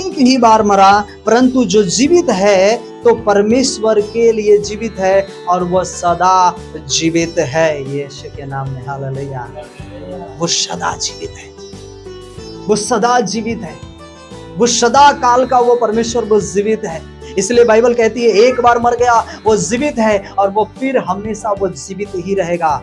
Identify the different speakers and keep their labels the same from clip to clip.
Speaker 1: एक ही बार मरा, परंतु जो जीवित है तो परमेश्वर के लिए जीवित है और वह सदा जीवित है। यीशु के नाम में हालेलुया। वो सदा जीवित है, वो सदा जीवित है, वो सदा काल का वो परमेश्वर वो जीवित है। इसलिए बाइबल कहती है एक बार मर गया वो जीवित है और वो फिर हमेशा वो जीवित ही रहेगा।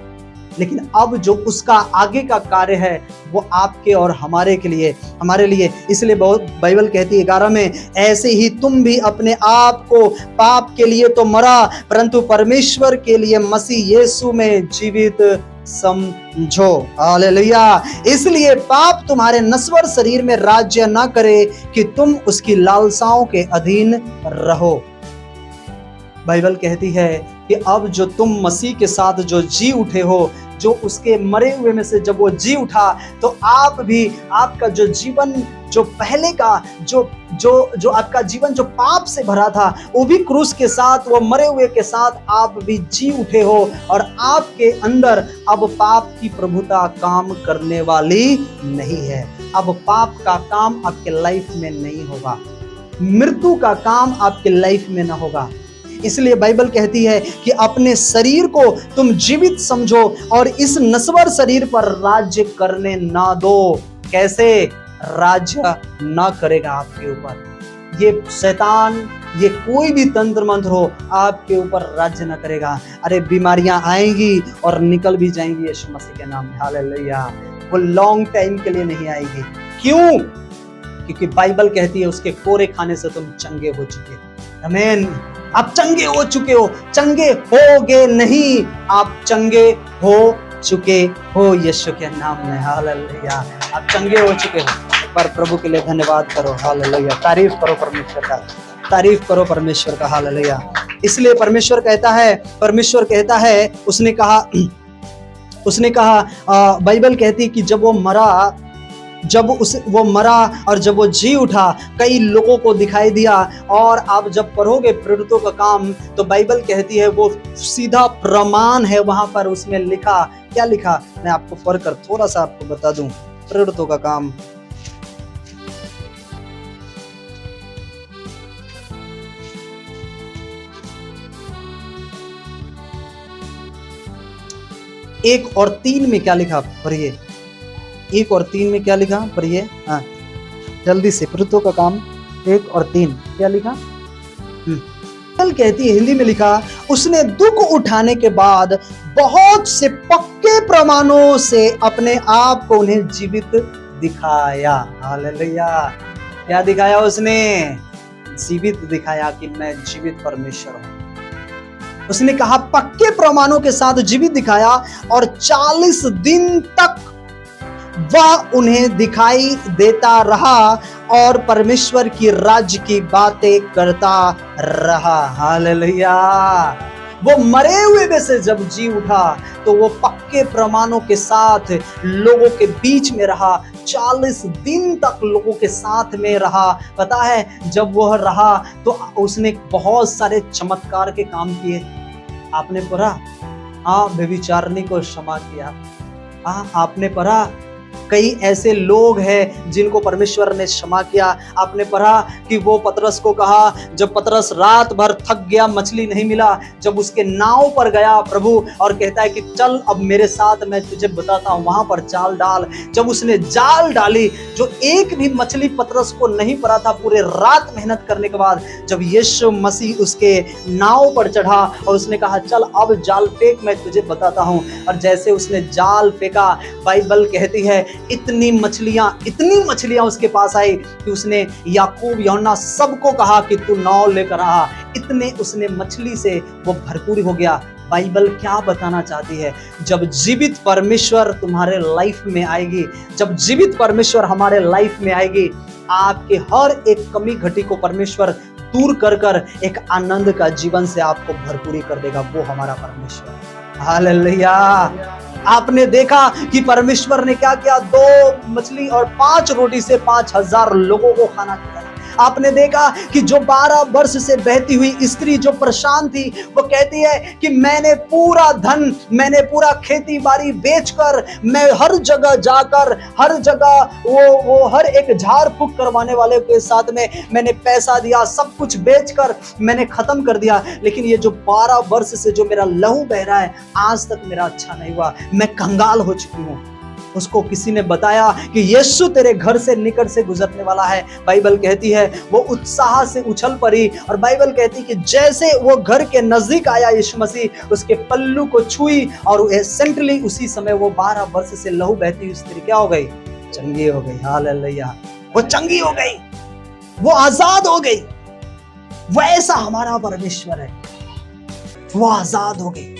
Speaker 1: लेकिन अब जो उसका आगे का कार्य है वो आपके और हमारे के लिए, हमारे लिए। इसलिए बहुत बाइबल कहती है 11 में, ऐसे ही तुम भी अपने आप को पाप के लिए तो मरा, परंतु परमेश्वर के लिए मसीह यीशु में जीवित समझो। हालेलुया। इसलिए पाप तुम्हारे नश्वर शरीर में राज्य ना करे कि तुम उसकी लालसाओं के अधीन रहो। बाइबल कहती है कि अब जो तुम मसीह के साथ जो जी उठे हो, जो उसके मरे हुए में से जब वो जी उठा, तो आप भी, आपका जो जीवन, जो पहले का जो आपका जीवन जो पाप से भरा था, वो भी क्रूस के साथ, वो मरे हुए के साथ आप भी जी उठे हो और आपके अंदर अब पाप की प्रभुता काम करने वाली नहीं है। अब पाप का काम आपके लाइफ में नहीं होगा, मृत्यु का काम आपके लाइफ में ना होगा। इसलिए बाइबल कहती है कि अपने शरीर को तुम जीवित समझो और इस नश्वर शरीर पर राज्य करने ना दो। कैसे राज्य ना करेगा आपके ऊपर? ये शैतान, ये कोई भी तंत्र मंत्र हो, आपके ऊपर राज्य ना करेगा। अरे बीमारियां आएंगी और निकल भी जाएंगी यीशु मसीह के नाम में। हालेलुया। वो लॉन्ग टाइम के लिए नहीं आएगी। क्यों? क्योंकि बाइबल कहती है उसके कोरे खाने से तुम चंगे हो चुके। आमीन। आप चंगे हो चुके हो, चंगे होगे नहीं, आप चंगे हो चुके हो यीशु के नाम में। हालेलुया। आप चंगे हो चुके हो। एक बार प्रभु के लिए धन्यवाद करो। हालेलुया। तारीफ करो परमेश्वर का, तारीफ करो परमेश्वर का। हालेलुया। इसलिए परमेश्वर कहता है उसने कहा बाइबल कहती कि जब वो मरा और जब वो जी उठा, कई लोगों को दिखाई दिया। और आप जब पढ़ोगे प्रेरितों का काम, तो बाइबल कहती है वो सीधा प्रमाण है। वहां पर उसमें लिखा, क्या लिखा, मैं आपको पढ़कर थोड़ा सा आपको बता दूं। प्रेरितों का काम 1 और 3 में क्या लिखा, पढ़िए। 1 और 3 में क्या लिखा, पढ़िए। हाँ जल्दी से, प्रेरितों का काम 1 और 3 क्या लिखा? कल कहती है, हिंदी में लिखा, उसने दुख उठाने के बाद बहुत से पक्के प्रमाणों से अपने आप को उन्हें जीवित दिखाया। हालेलुया। क्या दिखाया उसने? जीवित दिखाया कि मैं जीवित परमेश्वर हूं। उसने कहा पक्के प्रमाणों के साथ जीवित दिखाया और 40 दिन तक वह उन्हें दिखाई देता रहा और परमेश्वर की राज्य की बातें करता रहा। हालेलुया। वो मरे हुए में से जब जी उठा तो वो पक्के प्रमाणों के साथ लोगों के बीच में रहा। 40 दिन तक लोगों के साथ में रहा। पता है, जब वह रहा तो उसने बहुत सारे चमत्कार के काम किए। आपने पढ़ा? हाँ, व्यभिचारिणी को क्षमा किया। हाँ, आपने पढ़ा? कई ऐसे लोग हैं जिनको परमेश्वर ने क्षमा किया। आपने पढ़ा कि वो पतरस को कहा, जब पतरस रात भर थक गया, मछली नहीं मिला, जब उसके नाव पर गया प्रभु और कहता है कि चल अब मेरे साथ, मैं तुझे बताता हूं, वहां पर जाल डाल। जब उसने जाल डाली, जो एक भी मछली पतरस को नहीं पड़ा था, पूरे रात मेहनत करने के बाद जब यीशु मसीह उसके नाव पर चढ़ा और उसने कहा चल अब जाल फेंक, मैं तुझे बताता हूं, और जैसे उसने जाल फेंका, बाइबल कहती है इतनी मछलियां उसके पास आई कि उसने याकूब, यूहन्ना सबको कहा कि तू नाव लेकर आ। इतने उसने मछली से वो भरपूर हो गया। बाइबल क्या बताना चाहती है? जब जीवित परमेश्वर तुम्हारे लाइफ में आएगी, जब जीवित परमेश्वर हमारे लाइफ में आएगी, आपके हर एक कमी घटी को परमेश्वर दूर कर कर एक आनंद का जीवन से आपको भरपूरी कर देगा। वो हमारा परमेश्वर। हालेलुया। आपने देखा कि परमेश्वर ने क्या किया? 2 मछली और 5 रोटी से 5000 लोगों को खाना खिलाया। आपने देखा कि जो 12 वर्ष से बहती हुई स्त्री जो परेशान थी, वो कहती है कि मैंने पूरा धन, मैंने पूरा खेती बाड़ी बेचकर, मैं हर जगह जाकर, हर जगह वो हर एक झाड़ फूक करवाने वाले के साथ में मैंने पैसा दिया, सब कुछ बेचकर मैंने खत्म कर दिया, लेकिन ये जो 12 वर्ष से जो मेरा लहू बह रहा है, आज तक मेरा अच्छा नहीं हुआ, मैं कंगाल हो चुकी हूँ। उसको किसी ने बताया कि यीशु तेरे घर से निकट से गुजरने वाला है। बाइबल कहती है वो उत्साह से उछल पड़ी, और बाइबल कहती है कि जैसे वो घर के नजदीक आया, यीशु मसीह उसके पल्लू को छुई, और एसेंटली उसी समय वो 12 वर्ष से लहू बहती हुई स्त्री क्या हो गई? चंगी हो गई। हालेलुया। वो चंगी हो गई, वो आजाद हो गई। वैसा हमारा परमेश्वर है, वो आजाद हो गई।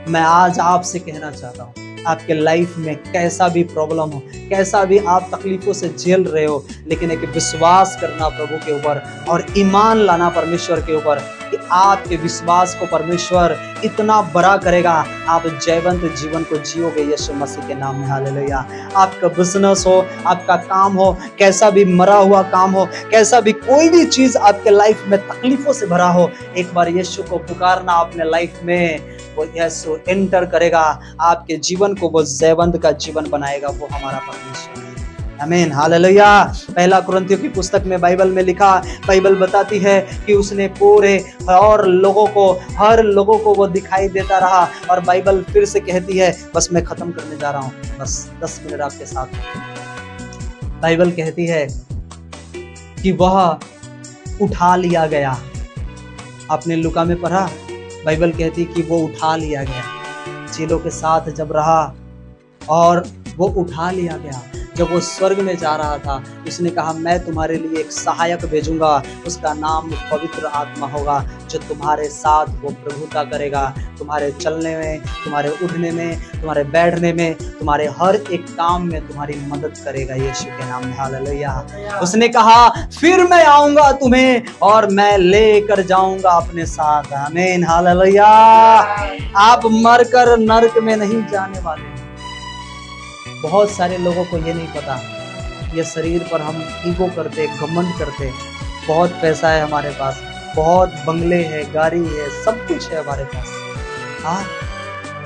Speaker 1: मैं आज आपसे कहना चाहता हूं, आपके लाइफ में कैसा भी प्रॉब्लम हो, कैसा भी आप तकलीफों से झेल रहे हो, लेकिन एक विश्वास करना प्रभु के ऊपर और ईमान लाना परमेश्वर के ऊपर कि आपके विश्वास को परमेश्वर इतना बड़ा करेगा, आप जयवंत जीवन को जियोगे यीशु मसीह के नाम में। हालेलुया। आपका बिजनेस हो, आपका काम हो, कैसा भी मरा हुआ काम हो, कैसा भी कोई भी चीज आपके लाइफ में तकलीफों से भरा हो, एक बार यीशु को पुकारना अपने लाइफ में, वो यीशु एंटर करेगा आपके जीवन को, वो जयवंत का जीवन बनाएगा। वो हमारा परमेश्वर है। आमीन। हालेलुया। पहला कुरिन्थियों की पुस्तक में बाइबल में लिखा, बाइबल बताती है कि उसने पूरे और लोगों को, हर लोगों को वो दिखाई देता रहा। और बाइबल फिर से कहती है, बस मैं खत्म करने जा रहा हूँ, बस 10 मिनट आपके साथ। बाइबल कहती है कि वह उठा लिया गया। आपने लूका में पढ़ा, बाइबल कहती कि वो उठा लिया गया। चेलों के साथ जब रहा और वो उठा लिया गया, जब वो स्वर्ग में जा रहा था, उसने कहा मैं तुम्हारे लिए एक सहायक भेजूंगा, उसका नाम पवित्र आत्मा होगा, जो तुम्हारे साथ वो प्रभुता करेगा, तुम्हारे चलने में, तुम्हारे उठने में, तुम्हारे बैठने में, तुम्हारे हर एक काम में तुम्हारी मदद करेगा यीशु के नाम में। हालेलुया। उसने कहा फिर मैं आऊंगा तुम्हें और मैं लेकर जाऊंगा अपने साथ। आमीन। हालेलुया। आप मरकर नरक में नहीं जाने वाले। बहुत सारे लोगों को ये नहीं पता, ये शरीर पर हम ईगो करते, घमंड करते, बहुत पैसा है हमारे पास, बहुत बंगले हैं, गाड़ी है, सब कुछ है हमारे पास, हाँ,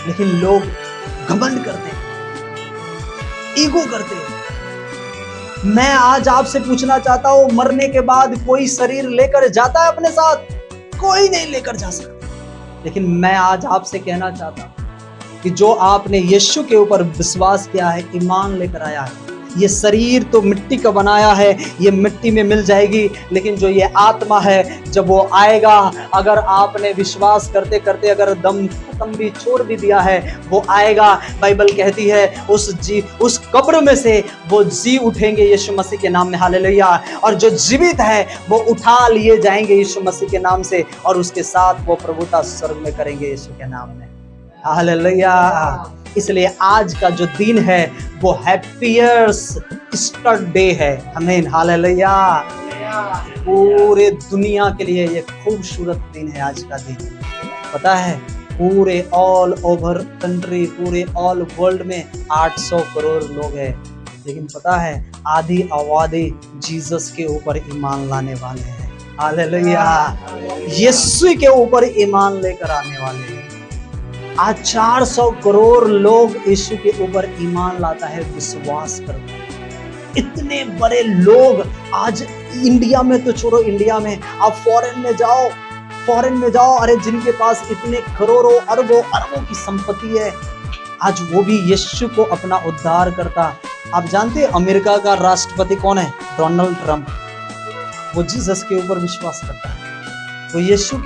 Speaker 1: लेकिन लोग घमंड करते, ईगो करते। मैं आज आपसे पूछना चाहता हूं, मरने के बाद कोई शरीर लेकर जाता है अपने साथ? कोई नहीं लेकर जा सकता। लेकिन मैं आज आपसे कहना चाहता हूं कि जो आपने यीशु के ऊपर विश्वास किया है, ईमान लेकर आया है, ये शरीर तो मिट्टी का बनाया है, ये मिट्टी में मिल जाएगी, लेकिन जो ये आत्मा है, जब वो आएगा, अगर आपने विश्वास करते करते अगर दम खत्म भी छोड़ भी दिया है, वो आएगा। बाइबल कहती है उस कब्र में से वो जी उठेंगे यीशु मसीह के नाम में। हालेलुया। और जो जीवित है वो उठा लिए जाएंगे यीशु मसीह के नाम से, और उसके साथ वो प्रभुता स्वर्ग में करेंगे यीशु के नाम में। हालेलुया। इसलिए आज का जो दिन है वो हैप्पीएस्ट ईस्टर डे है। आमीन। हालेलुया। पूरे दुनिया के लिए ये खूबसूरत दिन है आज का दिन। पता है, पूरे ऑल ओवर कंट्री, पूरे ऑल वर्ल्ड में 800 करोड़ लोग हैं, लेकिन पता है आधी आबादी जीसस के ऊपर ईमान लाने वाले हैं। हालेलुया। यीशु के ऊपर ईमान लेकर आने वाले हैं। आज 400 करोड़ लोग यीशु के ऊपर ईमान लाता है, विश्वास करता है। इतने बड़े लोग आज इंडिया में तो छोड़ो, इंडिया में आप फॉरेन में जाओ, अरे जिनके पास इतने करोड़ों अरबों की संपत्ति है, आज वो भी यीशु को अपना उद्धार करता। आप जानते हैं अमेरिका का राष्ट्रपति कौन है? Donald Trump. वो जीसस के ऊपर विश्वास करता है, वो यीशु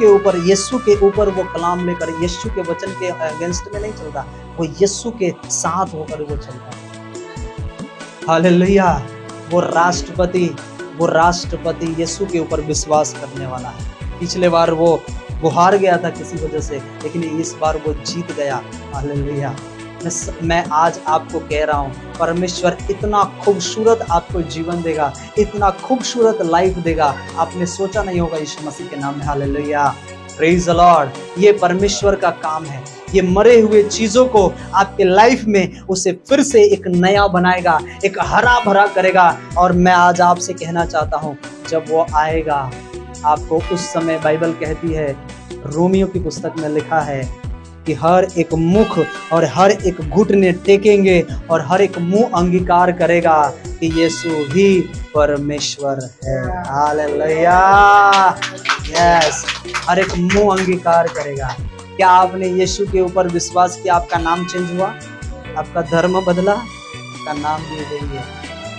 Speaker 1: के ऊपर वो कलाम लेकर यीशु के वचन के अगेंस्ट में नहीं चलता, वो यीशु के साथ होकर वो चलता है। हालेलुया। वो राष्ट्रपति यीशु के ऊपर विश्वास करने वाला है। पिछले बार वो हार गया था किसी वजह से, लेकिन इस बार वो जीत गया। हालेलुया। मैं आज आपको कह रहा हूँ, परमेश्वर इतना खूबसूरत आपको जीवन देगा, इतना खूबसूरत लाइफ देगा, आपने सोचा नहीं होगा यीशु मसीह के नाम में। हालेलुया। Praise the Lord. ये परमेश्वर का काम है। ये मरे हुए चीजों को आपके लाइफ में उसे फिर से एक नया बनाएगा, एक हरा भरा करेगा। और मैं आज आपसे कहना चाहता हूँ, जब वो आएगा आपको उस समय, बाइबल कहती है, रोमियो की पुस्तक में लिखा है कि हर एक मुख और हर एक घुटने टेकेंगे और हर एक मुंह अंगीकार करेगा कि यीशु ही परमेश्वर है। हालेलुया, यस, हर एक मुंह अंगीकार करेगा। क्या आपने यीशु के ऊपर विश्वास किया? आपका नाम चेंज हुआ, आपका धर्म बदला, आपका नाम भी वही है।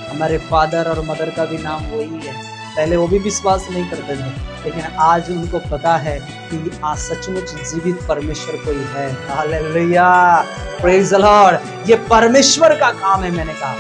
Speaker 1: हमारे फादर और मदर का भी नाम वही है। पहले वो भी विश्वास नहीं करते थे, लेकिन आज उनको पता है कि आज सचमुच जीवित परमेश्वर कोई है। Hallelujah, praise the Lord. ये परमेश्वर का काम है। मैंने कहा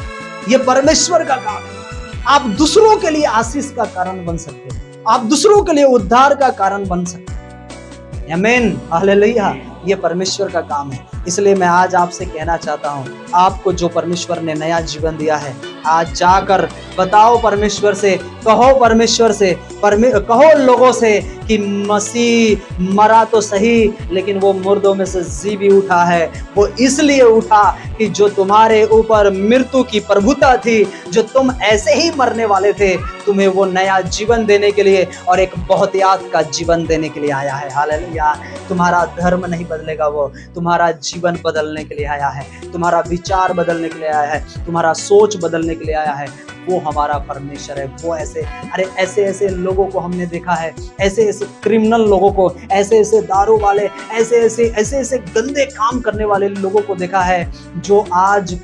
Speaker 1: ये परमेश्वर का काम है। आप दूसरों के लिए आशीष का कारण बन सकते हैं, आप दूसरों के लिए उद्धार का कारण बन सकते हैं। आमीन, हालेलुया। ये परमेश्वर का काम है। इसलिए मैं आज आपसे कहना चाहता हूँ, आपको जो परमेश्वर ने नया जीवन दिया है, आज जाकर बताओ परमेश्वर से, कहो परमेश्वर से, कहो लोगों से कि मसीह मरा तो सही, लेकिन वो मुर्दों में से जी भी उठा है। वो इसलिए उठा कि जो तुम्हारे ऊपर मृत्यु की प्रभुता थी, जो तुम ऐसे ही मरने वाले थे, तुम्हें वो नया जीवन देने के लिए और एक बहुत याद का जीवन देने के लिए आया है। हालेलुया। तुम्हारा धर्म नहीं बदलेगा, वो तुम्हारा जीवन बदलने के लिए आया है, तुम्हारा विचार बदलने के लिए आया है, तुम्हारा सोच बदलने के लिए आया है। वो हमारा परमेश्वर है। वो ऐसे लोगों को हमने देखा है, ऐसे क्रिमिनल लोगों को, ऐसे दारू वाले, ऐसे गंदे काम करने वाले लोगों को देखा है, जो आज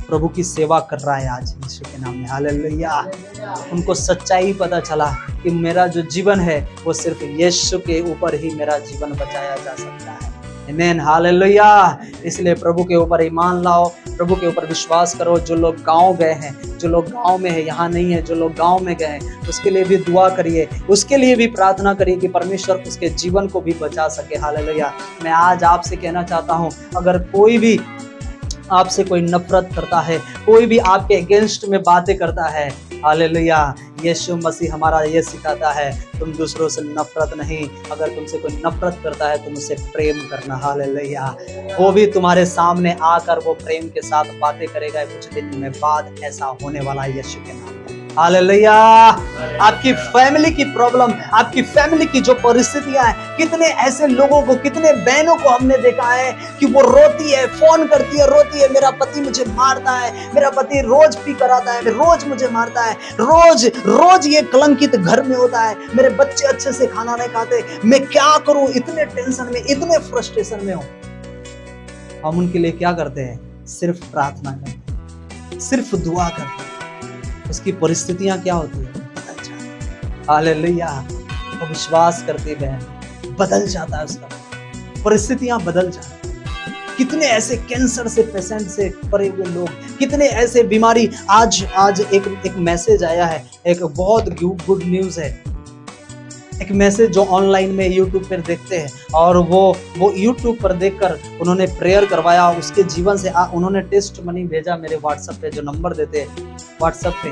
Speaker 1: प्रभु की सेवा कर रहा है आज यीशु के नाम में। हालेलुया। उनको सच्चाई पता चला कि मेरा जो जीवन है वो सिर्फ यीशु के ऊपर ही मेरा जीवन बचाया जा सकता है। आमीन, हालेलुया। इसलिए प्रभु के ऊपर ईमान लाओ, प्रभु के ऊपर विश्वास करो। जो लोग गांव गए हैं, जो लोग गांव में है, यहाँ नहीं है, जो लोग गांव में गए हैं, उसके लिए भी दुआ करिए, उसके लिए भी प्रार्थना करिए कि परमेश्वर उसके जीवन को भी बचा सके। हालेलुया। मैं आज आपसे कहना चाहता हूँ, अगर कोई भी आपसे कोई नफरत करता है, कोई भी आपके अगेंस्ट में बातें करता है, हालेलुया, यीशु मसीह हमारा ये सिखाता है, तुम दूसरों से नफरत नहीं, अगर तुमसे कोई नफरत करता है तुम उससे प्रेम करना। हालेलुया। वो भी तुम्हारे सामने आकर वो प्रेम के साथ बातें करेगा। कुछ दिन में बाद ऐसा होने वाला है यीशु के नाम। हालेलुया। आपकी फैमिली की प्रॉब्लम, आपकी फैमिली की जो परिस्थितियां हैं, कितने ऐसे लोगों को, कितने बहनों को हमने देखा है कि वो रोती है, फोन करती है, रोती है, मेरा पति मुझे मारता है, मेरा पति रोज पी कर आता है, रोज मुझे मारता है, रोज ये कलंकित घर में होता है, मेरे बच्चे अच्छे से खाना नहीं खाते, मैं क्या करूं, इतने टेंशन में, इतने फ्रस्ट्रेशन में हूं। हम उनके लिए क्या करते हैं? सिर्फ प्रार्थना करते हैं, सिर्फ दुआ करते हैं। उसकी परिस्थितियां क्या होती है? बदल जाती है। हालेलुया। वो विश्वास करती बहन, बदल जाता है उसका, परिस्थितियां बदल जाती है। कितने ऐसे कैंसर से पेशेंट से परे हुए लोग, कितने ऐसे बीमारी। आज एक मैसेज आया है, एक बहुत गुड न्यूज है। एक मैसेज जो ऑनलाइन में यूट्यूब पर देखते हैं, और वो यूट्यूब पर देखकर उन्होंने प्रेयर करवाया, उसके जीवन से उन्होंने टेस्ट मनी भेजा मेरे व्हाट्सएप पे, जो नंबर देते हैं व्हाट्सएप पे,